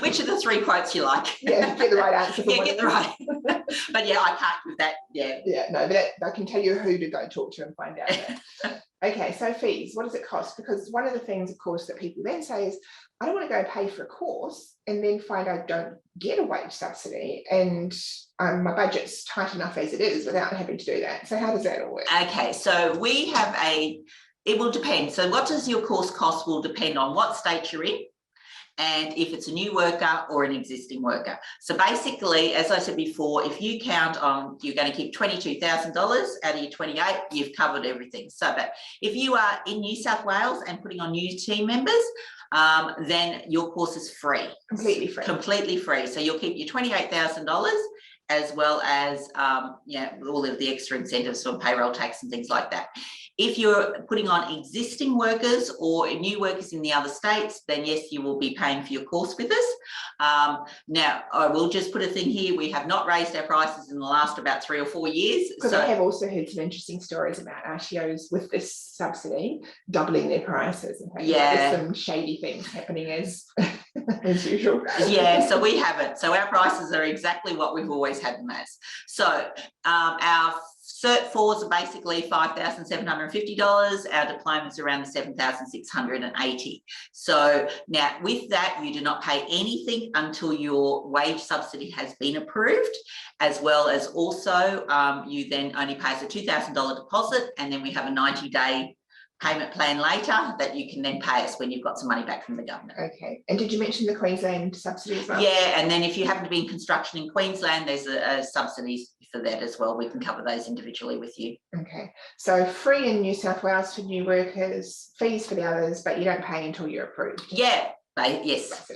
Which are the 3 quotes you like? Yeah, get the right answer. Get the right. But yeah, I can't with that. Yeah, no, but I can tell you who to go talk to and find out that. Okay, so fees, what does it cost? Because one of the things, of course, that people then say is, I don't want to go pay for a course and then find I don't get a wage subsidy, and my budget's tight enough as it is without having to do that. So how does that all work? Okay, so we have it will depend. So what does your course cost will depend on what state you're in, and if it's a new worker or an existing worker. So basically, as I said before, if you count on you're going to keep $22,000 out of your 28, you've covered everything. So but if you are in New South Wales and putting on new team members, then your course is free. Completely free. Completely free. So you'll keep your $28,000 as well as all of the extra incentives for payroll tax and things like that. If you're putting on existing workers or new workers in the other states, then yes, you will be paying for your course with us. Now, I will just put a thing here. We have not raised our prices in the last about 3 or 4 years. Because I have also heard some interesting stories about RTOs with this subsidy doubling their prices. And there's some shady things happening as usual. Yeah, so we haven't. So our prices are exactly what we've always had them as. So our Cert 4s are basically $5,750. Our diplomas are around the $7,680. So now with that, you do not pay anything until your wage subsidy has been approved, as well as also you then only pay us a $2,000 deposit, and then we have a 90-day payment plan later that you can then pay us when you've got some money back from the government. Okay. And did you mention the Queensland subsidy as well? Yeah, and then if you happen to be in construction in Queensland, there's a subsidy for that as well. We can cover those individually with you. Okay. So free in New South Wales for new workers, fees for the others, but you don't pay until you're approved. Yeah. Yes.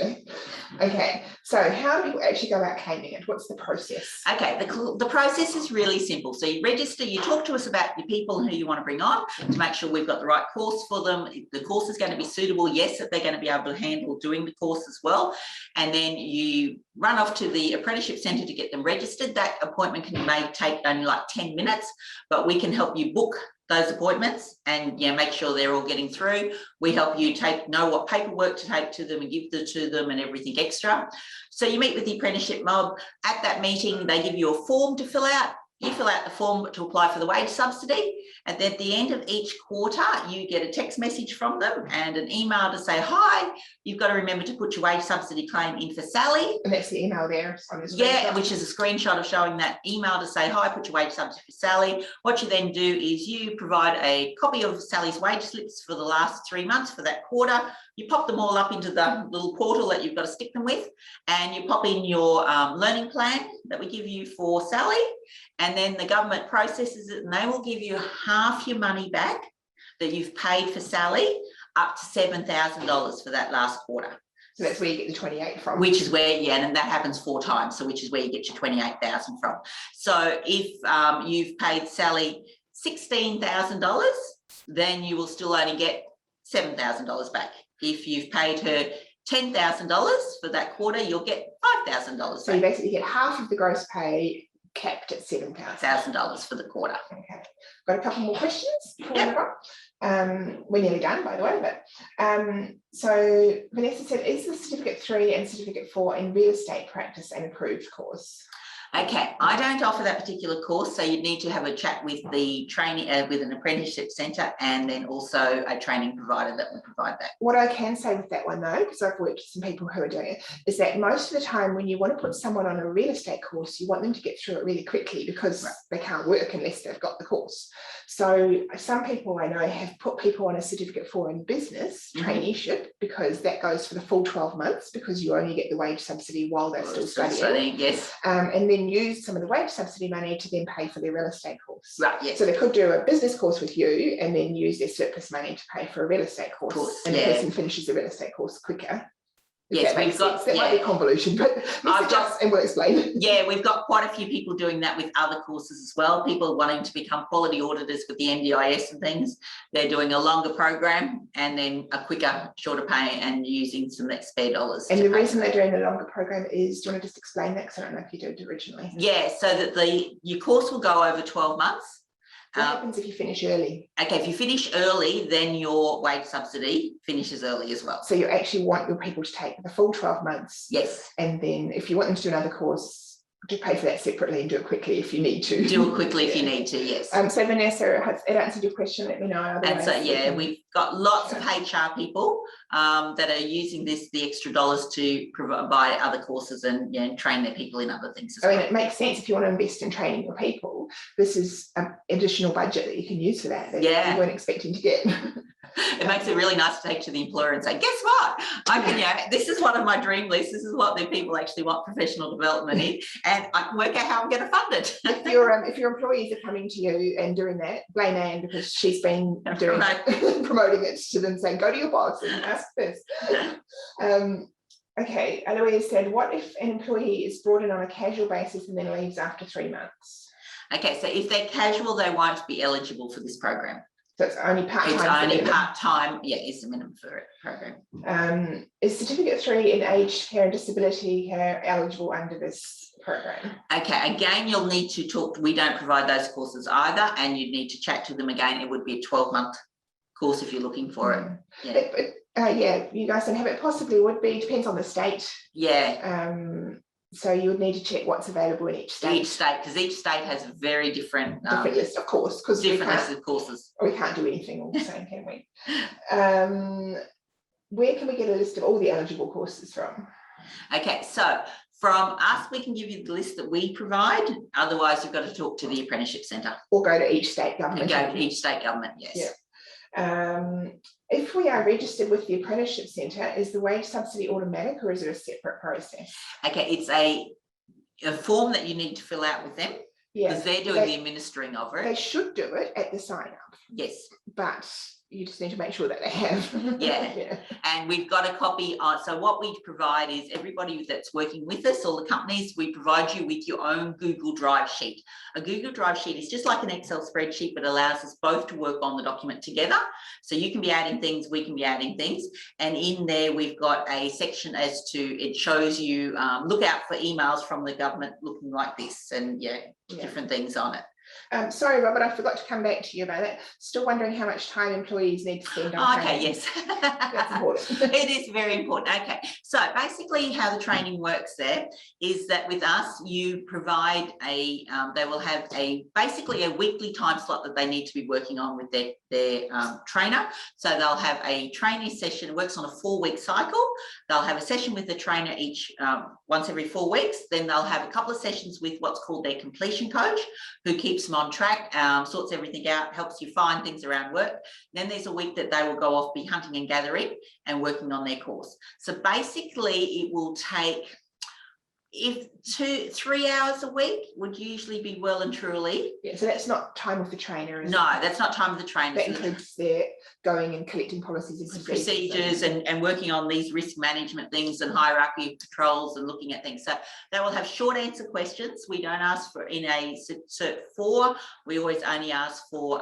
Okay, so how do we actually go about claiming it? What's the process? Okay, the process is really simple. So you register, you talk to us about your people who you want to bring on to make sure we've got the right course for them. If the course is going to be suitable, yes, that they're going to be able to handle doing the course as well. And then you run off to the apprenticeship centre to get them registered. That appointment may take only like 10 minutes, but we can help you book those appointments and make sure they're all getting through. We help you know what paperwork to take to them and give to them and everything extra. So you meet with the apprenticeship mob. At that meeting, they give you a form to fill out. You fill out the form to apply for the wage subsidy. And then at the end of each quarter, you get a text message from them and an email to say, hi, you've got to remember to put your wage subsidy claim in for Sally. And that's the email there on the screen. Yeah, which is a screenshot of showing that email to say, hi, put your wage subsidy for Sally. What you then do is you provide a copy of Sally's wage slips for the last 3 months for that quarter. You pop them all up into the little portal that you've got to stick them with, and you pop in your learning plan that we give you for Sally, and then the government processes it and they will give you half your money back that you've paid for Sally, up to $7,000 for that last quarter. So that's where you get the 28 from. Which is where, and that happens 4 times. So which is where you get your 28,000 from. So if you've paid Sally $16,000, then you will still only get $7,000 back. If you've paid her $10,000 for that quarter, you'll get $5,000. So you basically get half of the gross pay, capped at $7,000 for the quarter. Okay. Got a couple more questions before we move on. We're nearly done, by the way, but so Vanessa said, is the Certificate 3 and Certificate 4 in real estate practice an approved course? Okay, I don't offer that particular course, so you'd need to have a chat with the training, with an apprenticeship centre, and then also a training provider that will provide that. What I can say with that one though, because I've worked with some people who are doing it, is that most of the time when you want to put someone on a real estate course, you want them to get through it really quickly because they can't work unless they've got the course. So some people I know have put people on a Certificate 4 in business traineeship, because that goes for the full 12 months because you only get the wage subsidy while they're still studying. Yes. And then use some of the wage subsidy money to then pay for their real estate course. Right, yes. So they could do a business course with you and then use their surplus money to pay for a real estate course. And the person finishes the real estate course quicker. Yes, we've got, that might be a convolution, but message us and we'll explain. Yeah, we've got quite a few people doing that with other courses as well. People wanting to become quality auditors with the NDIS and things. They're doing a longer program and then a quicker, shorter pay and using some spare dollars. And the reason they're doing the longer program is, do you want to just explain that? Because I don't know if you did originally. Yeah, so that your course will go over 12 months. What happens if you finish early? Okay, if you finish early, then your wage subsidy finishes early as well. So you actually want your people to take the full 12 months. Yes. And then if you want them to do another course, to pay for that separately and do it quickly if you need to. Do it quickly if you need to, yes. So Vanessa, has it answered your question? Let me know. And so, yeah, we've got lots of HR people that are using the extra dollars to provide other courses and train their people in other things as well. I mean, it makes sense if you want to invest in training your people. This is an additional budget that you can use for that you weren't expecting to get. It makes it really nice to take to the employer and say, guess what? I can, this is one of my dream lists. This is what the people actually want professional development in, and I can work out how I'm going to fund it. If your employees are coming to you and doing that, blame Anne because she's been doing promoting it to them, saying, go to your boss and ask this. Okay, Eloise said, what if an employee is brought in on a casual basis and then leaves after 3 months? Okay, so if they're casual, they won't be eligible for this program. So it's only part-time. It's only part-time, is the minimum for it program. Is Certificate 3 in aged care and disability care eligible under this program? Okay, again, you'll need to talk. We don't provide those courses either, and you'd need to chat to them again. It would be a 12-month course if you're looking for it. Yeah, you guys don't have it. Possibly would be, depends on the state. Yeah. So you would need to check what's available in each state. Because each state has a very different list, of course, because different list of courses. We can't do anything all the same, can we? Where can we get a list of all the eligible courses from? Okay, so from us, we can give you the list that we provide. Otherwise, you've got to talk to the apprenticeship centre. Or go to each state government. Go to each state government, yes. Yeah. If we are registered with the apprenticeship centre, is the wage subsidy automatic or is it a separate process? Okay, it's a form that you need to fill out with them because they're doing the administering of it. They should do it at the sign up. Yes. But you just need to make sure that they have. Yeah. And we've got a copy. So what we provide is everybody that's working with us, all the companies, we provide you with your own Google Drive sheet. A Google Drive sheet is just like an Excel spreadsheet, but allows us both to work on the document together. So you can be adding things, we can be adding things. And in there, we've got a section as to, it shows you, look out for emails from the government looking like this and different things on it. Sorry, Robert, I forgot to come back to you about it. Still wondering how much time employees need to spend on training. Yes. That's important. It is very important. Okay, so basically how the training works there is that with us, you provide they will have basically a weekly time slot that they need to be working on with their trainer. So they'll have a training session. It works on a 4-week cycle. They'll have a session with the trainer once every 4 weeks. Then they'll have a couple of sessions with what's called their completion coach, who keeps them on track, sorts everything out, helps you find things around work. Then there's a week that they will go off, be hunting and gathering and working on their course. So basically it will take, if 2-3 hours a week would usually be well and truly. Yeah, so that's not time with the trainer, is it? No, that's not time with the trainer. That includes their going and collecting policies and procedures and working on these risk management things and hierarchy of controls and looking at things. So they will have short answer questions. We don't ask for in a Cert 4. We always only ask for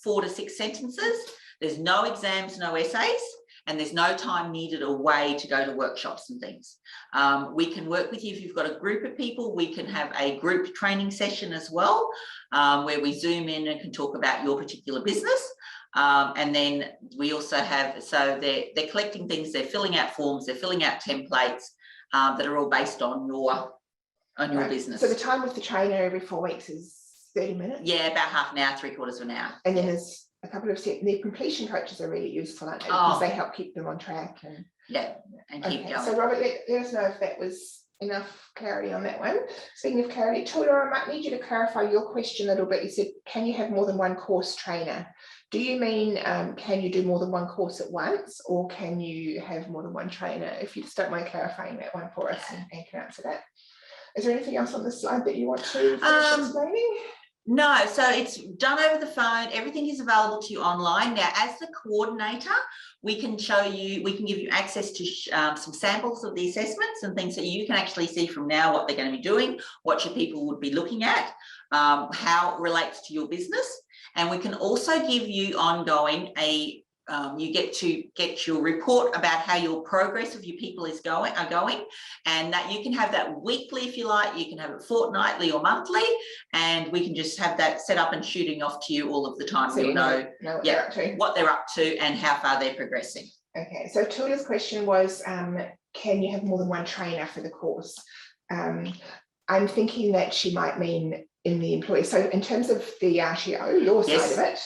4 to 6 sentences. There's no exams, no essays. And there's no time needed away to go to workshops and things. We can work with you if you've got a group of people. We can have a group training session as well, where we zoom in and can talk about your particular business. And then we also have, so they're collecting things, they're filling out forms, they're filling out templates that are all based on your business. So the time with the trainer every 4 weeks is 30 minutes? Yeah, about half an hour, 3/4 of an hour. And then there's a couple of steps. The completion coaches are really useful, aren't they? Because they help keep them on track. And keep going. So Robert, let us know if that was enough clarity on that one. Speaking of clarity, Tudor, I might need you to clarify your question a little bit. You said, can you have more than one course trainer? Do you mean, can you do more than one course at once, or can you have more than one trainer? If you just don't mind clarifying that one for us and can answer that. Is there anything else on this slide that you want to finish explaining? No, so it's done over the phone. Everything is available to you online. Now, as the coordinator, we can show you, we can give you access to some samples of the assessments and things that you can actually see from now what they're going to be doing, what your people would be looking at, how it relates to your business. And we can also give you ongoing you get to get your report about how your progress of your people are going, and that you can have that weekly if you like, you can have it fortnightly or monthly, and we can just have that set up and shooting off to you all of the time. So you'll know what they're up to and how far they're progressing. Okay, so Tula's question was, can you have more than one trainer for the course? I'm thinking that she might mean in the employee. So in terms of the RTO, your side of it,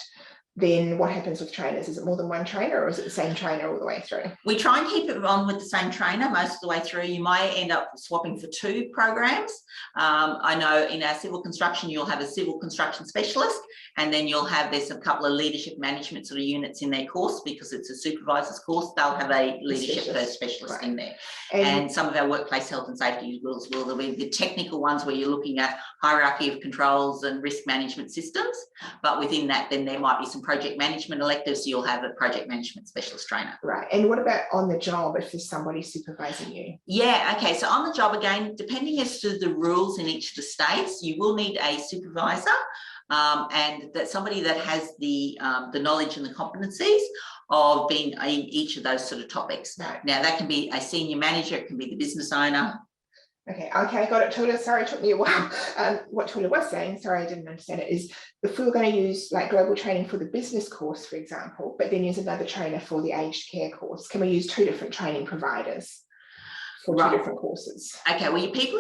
then what happens with trainers? Is it more than one trainer, or is it the same trainer all the way through? We try and keep it on with the same trainer most of the way through. You might end up swapping for 2 programs. I know in our civil construction, you'll have a civil construction specialist, and then there's a couple of leadership management sort of units in their course, because it's a supervisor's course. They'll have a leadership specialist in there. And some of our workplace health and safety rules will be the technical ones where you're looking at hierarchy of controls and risk management systems. But within that, then there might be some project management electives, so you'll have a project management specialist trainer. Right. And what about on the job if there's somebody supervising you? Yeah, okay. So on the job, again, depending as to the rules in each of the states, you will need a supervisor, and that somebody that has the knowledge and the competencies of being in each of those sort of topics. Right. Now, that can be a senior manager, it can be the business owner. Okay, got it, Tula. Sorry, it took me a while. What Tula was saying, sorry, I didn't understand it, is if we were going to use like global training for the business course, for example, but then use another trainer for the aged care course, can we use 2 different training providers for 2 different courses? Okay, well, your people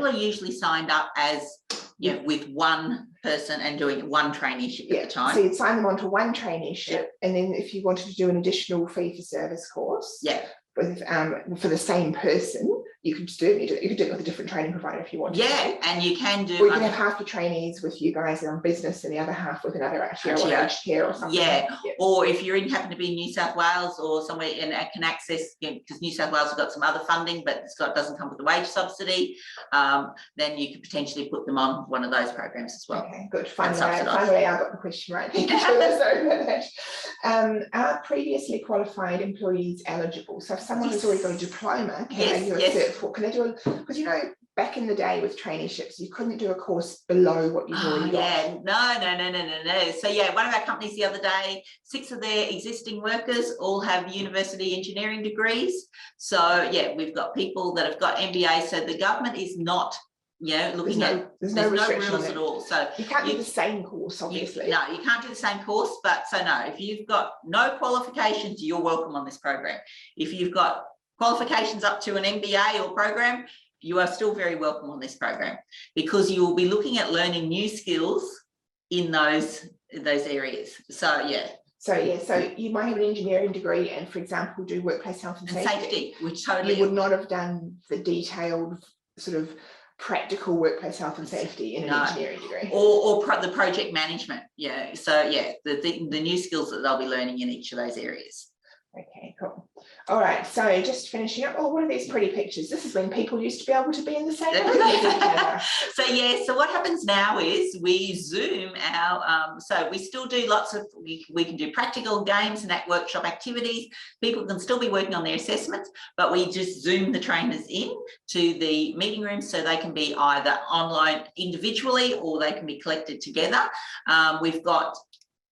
are usually signed up as with one person and doing one traineeship at the time. So you'd sign them onto one traineeship, and then if you wanted to do an additional fee for service course, for the same person, you could do it. You could do it with a different training provider if you want. And you can do. Or you can have half the trainees with you guys on business and the other half with another aged care or something. Or if you happen to be in New South Wales or somewhere and can access, because New South Wales has got some other funding, but doesn't come with the wage subsidy, then you could potentially put them on one of those programs as well. Okay, good. Finally, I got the question right. Thank you. Sorry about that. Are previously qualified employees eligible? So if someone has already got a diploma, can they do a cert for? Can they do because back in the day with traineeships, you couldn't do a course below what you've already got. No. So one of our companies the other day, 6 of their existing workers all have university engineering degrees. So we've got people that have got MBA. So the government is not looking at, there's no rules at all. So you can't do the same course, obviously. No, you can't do the same course, but if you've got no qualifications, you're welcome on this program. If you've got qualifications up to an MBA or program, you are still very welcome on this program, because you will be looking at learning new skills in those areas. So you might have an engineering degree and, for example, do workplace health and safety, which totally you would not have done the detailed sort of practical workplace health and safety in an engineering degree, or the project management. The new skills that they'll be learning in each of those areas. Okay, cool. All right, so just finishing up. What are these pretty pictures? This is when people used to be able to be in the same room. So what happens now is we Zoom our, so we still do lots of, we can do practical games and workshop activities. People can still be working on their assessments, but we just Zoom the trainers in to the meeting rooms, so they can be either online individually or they can be collected together. We've got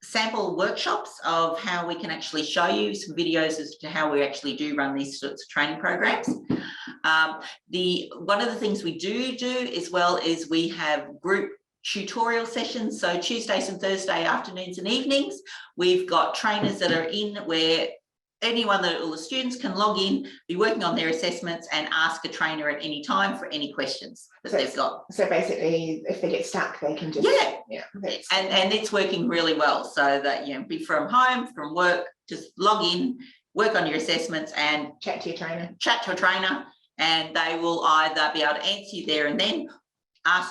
sample workshops of how we can actually show you some videos as to how we actually do run these sorts of training programs. One of the things we do as well is we have group tutorial sessions. So Tuesdays and Thursday afternoons and evenings, we've got trainers that are in where all the students can log in, be working on their assessments, and ask a trainer at any time for any questions that they've got. So basically, if they get stuck, they can just and it's working really well. So that be from home, from work, just log in, work on your assessments, and chat to a trainer, and they will either be able to answer you there and then,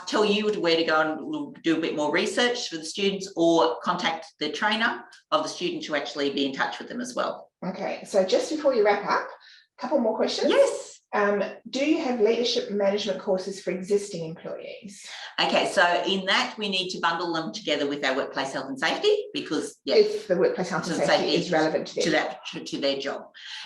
tell you where to go and do a bit more research for the students, or contact the trainer of the student to actually be in touch with them as well. Okay, so just before you wrap up, a couple more questions. Yes. Do you have leadership management courses for existing employees? Okay, so in that we need to bundle them together with our workplace health and safety, because If the workplace health and safety is relevant to their job.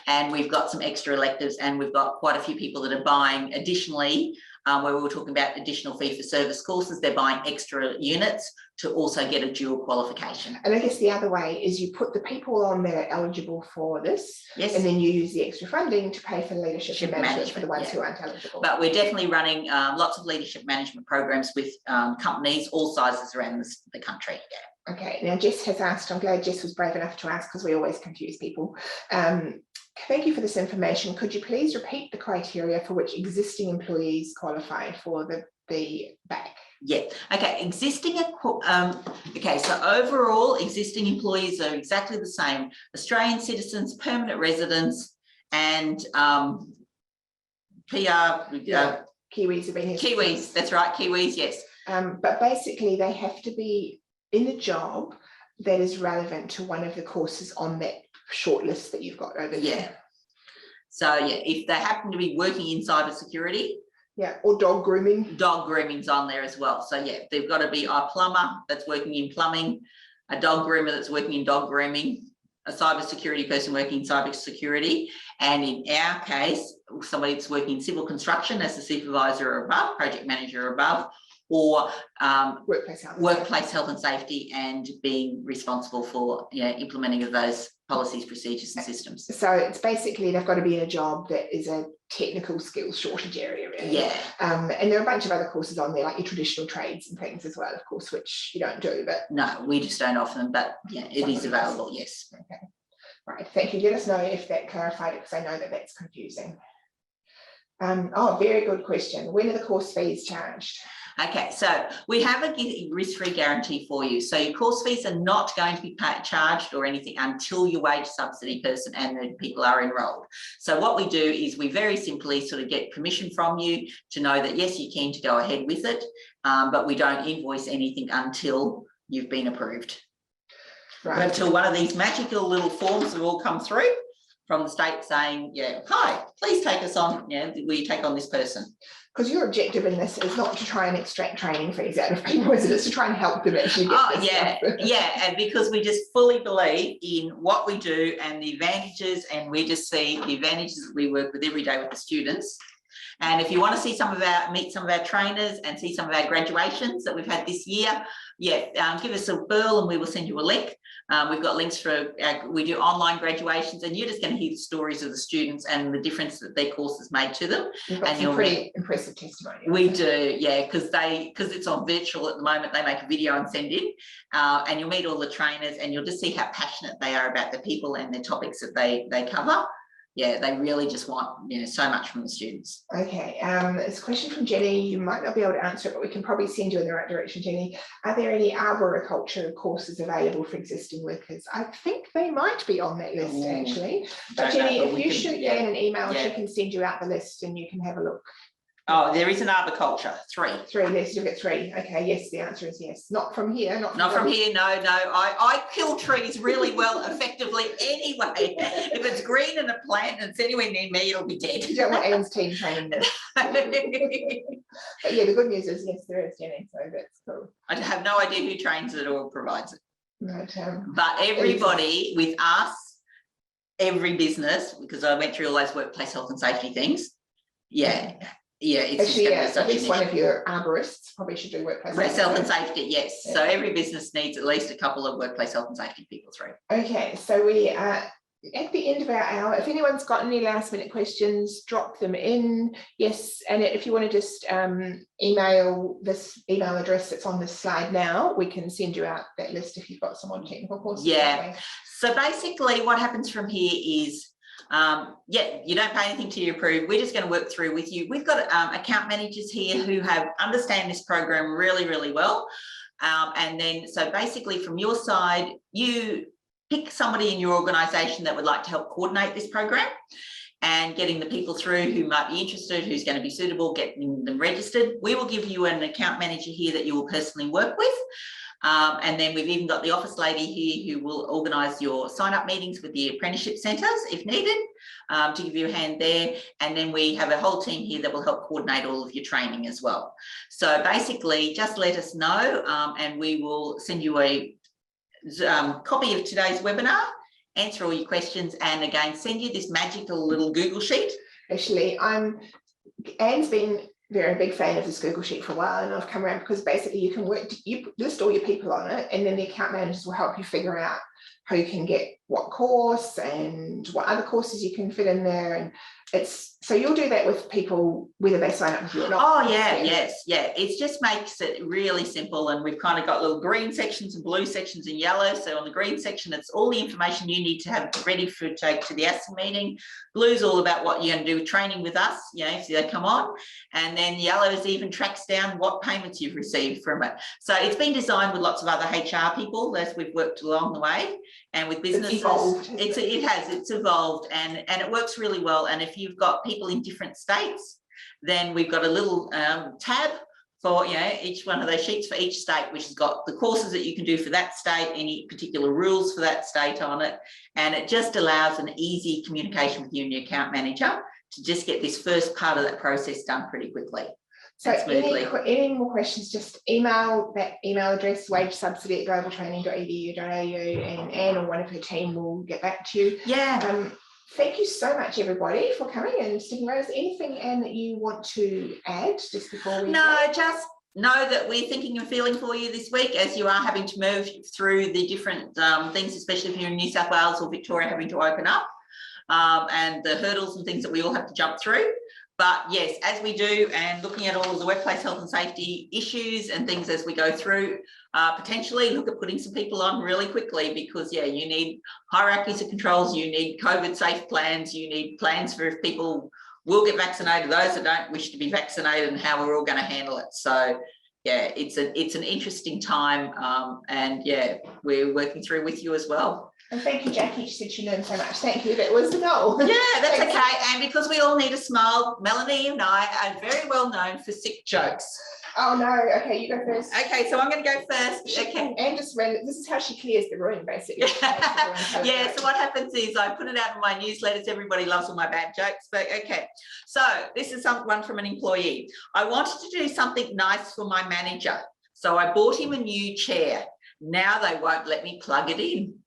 And we've got some extra electives, and we've got quite a few people that are buying additionally, where we were talking about additional fee for service courses, they're buying extra units to also get a dual qualification. And I guess the other way is you put the people on that are eligible for this, yes, and then you use the extra funding to pay for leadership and management for the ones who aren't eligible. But we're definitely running lots of leadership management programs with companies all sizes around the country. Yeah. Okay, now Jess has asked, I'm glad Jess was brave enough to ask because we always confuse people. Thank you for this information. Could you please repeat the criteria for which existing employees qualify for the back? Yeah, okay, okay, so overall existing employees are exactly the same: Australian citizens, permanent residents, and PR. Kiwis have been here. Kiwis, that's right, Kiwis, yes. But basically they have to be in a job that is relevant to one of the courses on that short list that you've got over there. Yeah. So yeah, if they happen to be working in cybersecurity. Yeah, or dog grooming. Dog grooming's on there as well. So yeah, they've got to be a plumber that's working in plumbing, a dog groomer that's working in dog grooming, a cybersecurity person working in cybersecurity, and in our case, somebody that's working in civil construction as a supervisor or above, project manager or above, or workplace health and safety, and being responsible for implementing of those policies, procedures and systems. So it's basically they've got to be in a job that is a technical skills shortage area, really. Yeah. And there are a bunch of other courses on there, like your traditional trades and things as well, of course, which you don't do, but no, we just don't offer them, but yeah, it is available. Yes. Okay. Right. Thank you. Let us know if that clarified it, because I know that that's confusing. Oh, very good question. When are the course fees charged? Okay, so we have a risk-free guarantee for you. So your course fees are not going to be charged or anything until your wage subsidy person and the people are enrolled. So what we do is we very simply sort of get permission from you to know that yes, you're keen to go ahead with it, but we don't invoice anything until you've been approved. Right. Until one of these magical little forms will all come through from the state saying, yeah, hi, please take us on, will you take on this person? Because your objective in this is not to try and extract training fees out of people, is it? It's to try and help them actually get this stuff. Yeah, and because we just fully believe in what we do and the advantages, and we just see the advantages that we work with every day with the students. And if you want to see meet some of our trainers and see some of our graduations that we've had this year, give us a burl and we will send you a link. We've got links for, we do online graduations, and you're just going to hear the stories of the students and the difference that their courses made to them. And you're pretty impressive testimony. We do, yeah, because it's on virtual at the moment, they make a video and send in, and you'll meet all the trainers and you'll just see how passionate they are about the people and the topics that they cover. Yeah, they really just want so much from the students. Okay, it's a question from Jenny. You might not be able to answer it, but we can probably send you in the right direction, Jenny. Are there any arboriculture courses available for existing workers? I think they might be on that list actually. But Jenny, if you shoot Jan an email, she can send you out the list and you can have a look. Oh, there is an arboriculture, 3. 3, let's look at 3. Okay, yes, the answer is yes. Not from here, not from here, no. I kill trees really well, effectively anyway. If it's green and a plant and it's anywhere near me, it'll be dead. You don't want Anne's team training this. But yeah, the good news is yes, there is, Jenny, so that's cool. I have no idea who trains it or provides it. But everybody with us, every business, because I went through all those workplace health and safety things, it's actually, at least one of your arborists probably should do workplace health and safety. Yes, yeah. So every business needs at least a couple of workplace health and safety people through. Okay, so we are at the end of our hour. If anyone's got any last minute questions, drop them in. Yes, and if you want to just email this email address that's on this slide now, we can send you out that list if you've got someone technical courses. Yeah. So basically, what happens from here is. You don't pay anything till you approve. We're just going to work through with you. We've got account managers here who understand this program really, really well. And then, so basically from your side, you pick somebody in your organisation that would like to help coordinate this program and getting the people through who might be interested, who's going to be suitable, getting them registered. We will give you an account manager here that you will personally work with. And then we've even got the office lady here who will organise your sign-up meetings with the apprenticeship centres if needed. to give you a hand there. And then we have a whole team here that will help coordinate all of your training as well. So basically, just let us know and we will send you a copy of today's webinar, answer all your questions, and again, send you this magical little Google sheet. Actually, Anne's been very big fan of this Google sheet for a while, and I've come around because basically you list all your people on it, and then the account managers will help you figure out how you can get what course and what other courses you can fit in there. And so you'll do that with people whether they sign up with you or not. Oh yeah, yes, yeah. It just makes it really simple, and we've kind of got little green sections and blue sections and yellow. So on the green section, it's all the information you need to have ready for take to the ASM meeting. Blue's all about what you're going to do with training with us, you know, so they come on. And then yellow is even tracks down what payments you've received from it. So it's been designed with lots of other HR people as we've worked along the way, and with businesses. It's evolved. It's evolved, and it works really well. And if you've got people in different states, then we've got a little tab for, you know, each one of those sheets for each state, which has got the courses that you can do for that state, any particular rules for that state on it. And it just allows an easy communication with you and your account manager to just get this first part of that process done pretty quickly. So any more questions, just email that email address, wagesubsidy@globaltraining.edu.au, and Anne or one of her team will get back to you. Yeah. Thank you so much, everybody, for coming and sticking around. Is there anything, Anne, that you want to add just before we No, just know that we're thinking and feeling for you this week as you are having to move through the different things, especially if you're in New South Wales or Victoria having to open up, and the hurdles and things that we all have to jump through. But yes, as we do, and looking at all of the workplace health and safety issues and things as we go through, potentially look at putting some people on really quickly, because yeah, you need hierarchies of controls, you need COVID safe plans, you need plans for if people will get vaccinated, those that don't wish to be vaccinated, and how we're all going to handle it. So yeah, it's an interesting time, and yeah, we're working through with you as well. And thank you, Jackie. She said she learned so much. Thank you. That was the goal. Yeah, that's okay. And because we all need a smile, Melanie and I are very well known for sick jokes. Oh no. Okay, you go first. Okay, so I'm going to go first. Okay. And just this is how she clears the room, basically. Yeah, so what happens is I put it out in my newsletters. Everybody loves all my bad jokes, but okay. So this is one from an employee. I wanted to do something nice for my manager, so I bought him a new chair. Now they won't let me plug it in.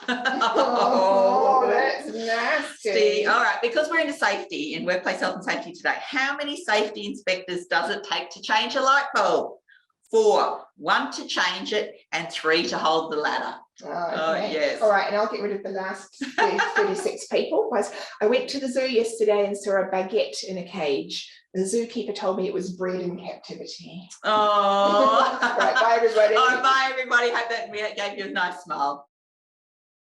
Oh, that's nasty. All right, because we're into safety and workplace health and safety today, how many safety inspectors does it take to change a light bulb? 4, 1 to change it, and 3 to hold the ladder. Oh, okay. Yes. All right, and I'll get rid of the last 36 people. I went to the zoo yesterday and saw a baguette in a cage. The zookeeper told me it was bred in captivity. Oh. Right, bye everybody. Oh, bye everybody. Hope that we gave you a nice smile.